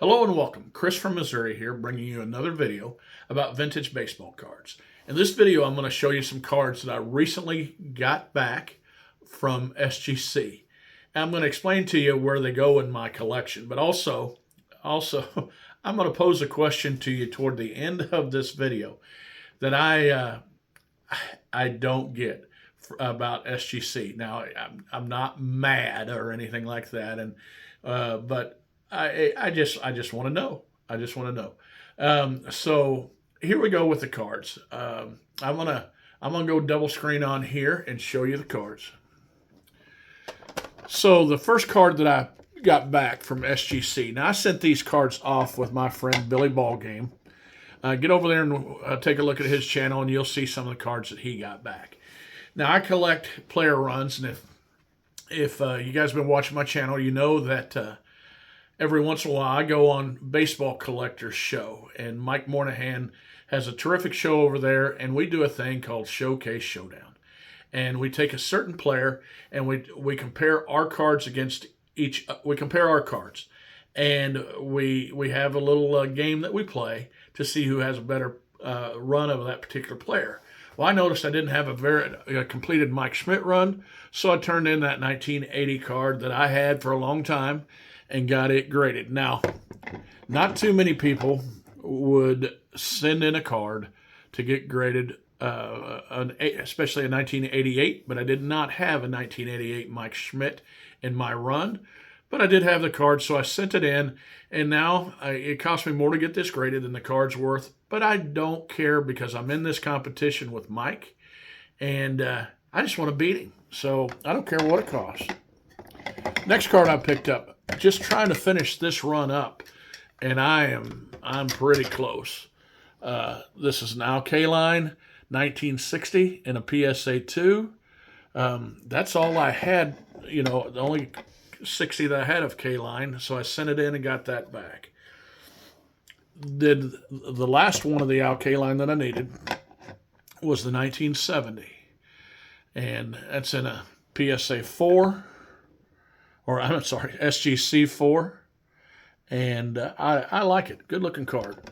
Hello and welcome. Chris from Missouri here, bringing you another video about vintage baseball cards. In this video, I'm going to show you some cards that I recently got back from SGC. And I'm going to explain to you where they go in my collection, but also I'm going to pose a question to you toward the end of this video that I don't get about SGC. Now, I'm not mad or anything like that, but I just want to know. I just want to know. So here we go with the cards. I'm gonna go double screen on here and show you the cards. So the first card that I got back from SGC. Now I sent these cards off with my friend Billy Ballgame. Get over there and take a look at his channel, and you'll see some of the cards that he got back. Now I collect player runs, and if you guys have been watching my channel, you know that every once in a while I go on Baseball Collector's Show, and Mike Moynihan has a terrific show over there, and we do a thing called Showcase Showdown. And we take a certain player and we compare our cards against we compare our cards, and we have a little game that we play to see who has a better run of that particular player. Well, I noticed I didn't have a completed Mike Schmidt run, so I turned in that 1980 card that I had for a long time and got it graded. Now, not too many people would send in a card to get graded, especially a 1988, but I did not have a 1988 Mike Schmidt in my run, but I did have the card, so I sent it in, and now it cost me more to get this graded than the card's worth, but I don't care because I'm in this competition with Mike, and I just want to beat him, so I don't care what it costs. Next card I picked up, just trying to finish this run up, and I'm pretty close. This is an Al Kaline 1960 in a PSA 2. That's all I had, the only 60 that I had of Kaline, so I sent it in and got that back. The last one of the Al Kaline that I needed was the 1970, and that's in a PSA 4, or I'm sorry, SGC 4, and I like it. Good looking card.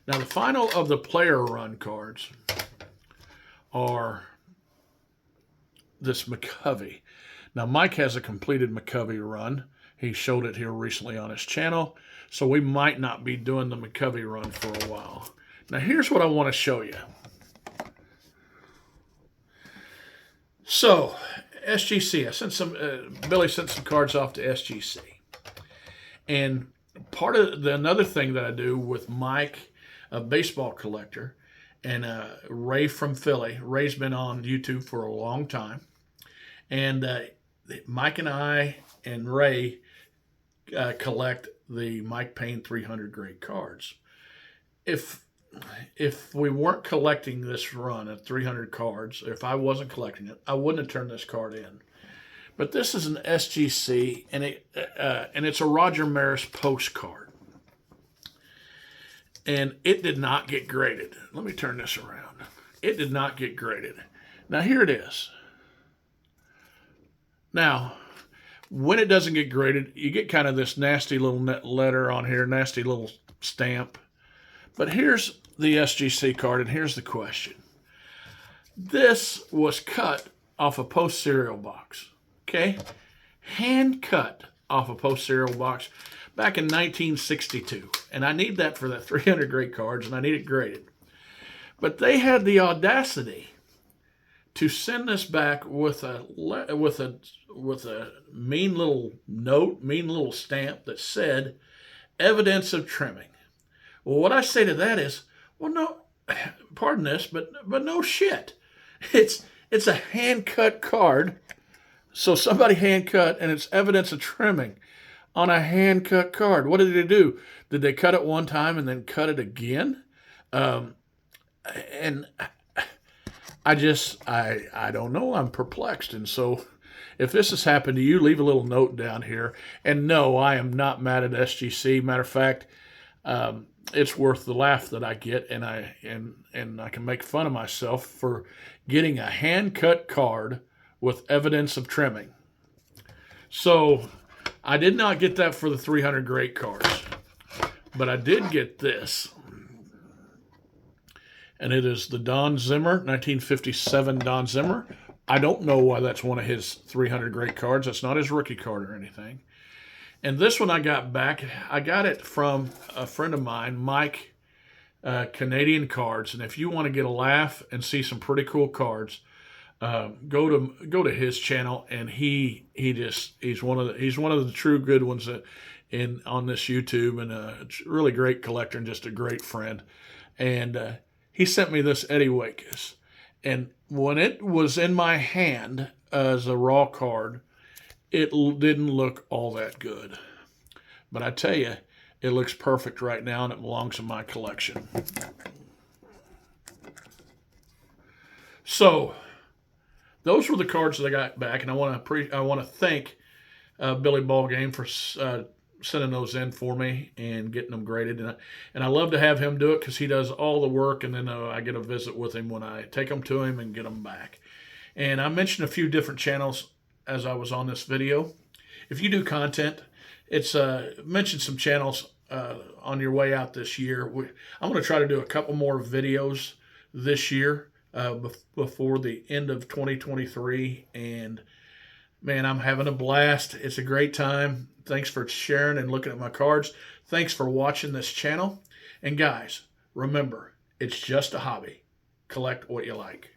Now the final of the player run cards are this McCovey. Now Mike has a completed McCovey run. He showed it here recently on his channel, so we might not be doing the McCovey run for a while. Now here's what I want to show you. So SGC, I sent Billy sent some cards off to SGC, and part of another thing that I do with Mike, a baseball collector, and Ray from Philly. Ray's been on YouTube for a long time, and Mike and I and Ray collect the Mike Payne 300 grade cards. If we weren't collecting this run of 300 cards, if I wasn't collecting it, I wouldn't have turned this card in. But this is an SGC, and it's a Roger Maris postcard. And it did not get graded. Let me turn this around. It did not get graded. Now, here it is. Now, when it doesn't get graded, you get kind of this nasty little letter on here, nasty little stamp. But here's the SGC card, and here's the question. This was cut off a post cereal box, okay? Hand cut off a post cereal box back in 1962. And I need that for the 300 grade cards, and I need it graded. But they had the audacity to send this back with a mean little note, mean little stamp that said, evidence of trimming. Well, what I say to that is, well, no, pardon this, but no shit. It's a hand-cut card, so somebody hand-cut, and it's evidence of trimming on a hand-cut card. What did they do? Did they cut it one time and then cut it again? And I don't know. I'm perplexed. And so if this has happened to you, leave a little note down here. And no, I am not mad at SGC. Matter of fact, it's worth the laugh that I get, and I can make fun of myself for getting a hand-cut card with evidence of trimming. So I did not get that for the 300 great cards, but I did get this. And it is the Don Zimmer, 1957 Don Zimmer. I don't know why that's one of his 300 great cards. That's not his rookie card or anything. And this one I got back. I got it from a friend of mine, Mike, Canadian Cards. And if you want to get a laugh and see some pretty cool cards, go to his channel. And he's one of the true good ones on this YouTube, and a really great collector and just a great friend. And he sent me this Eddie Wakes, and when it was in my hand as a raw card, it didn't look all that good. But I tell you, it looks perfect right now, and it belongs in my collection. So those were the cards that I got back, and I want to thank Billy Ballgame for sending those in for me and getting them graded. And I love to have him do it because he does all the work, and then I get a visit with him when I take them to him and get them back. And I mentioned a few different channels as I was on this video. If you do content, it's mention some channels on your way out this year. I'm going to try to do a couple more videos this year before the end of 2023, and man, I'm having a blast. It's a great time. Thanks for sharing and looking at my cards. Thanks for watching this channel. And guys, remember, it's just a hobby. Collect what you like.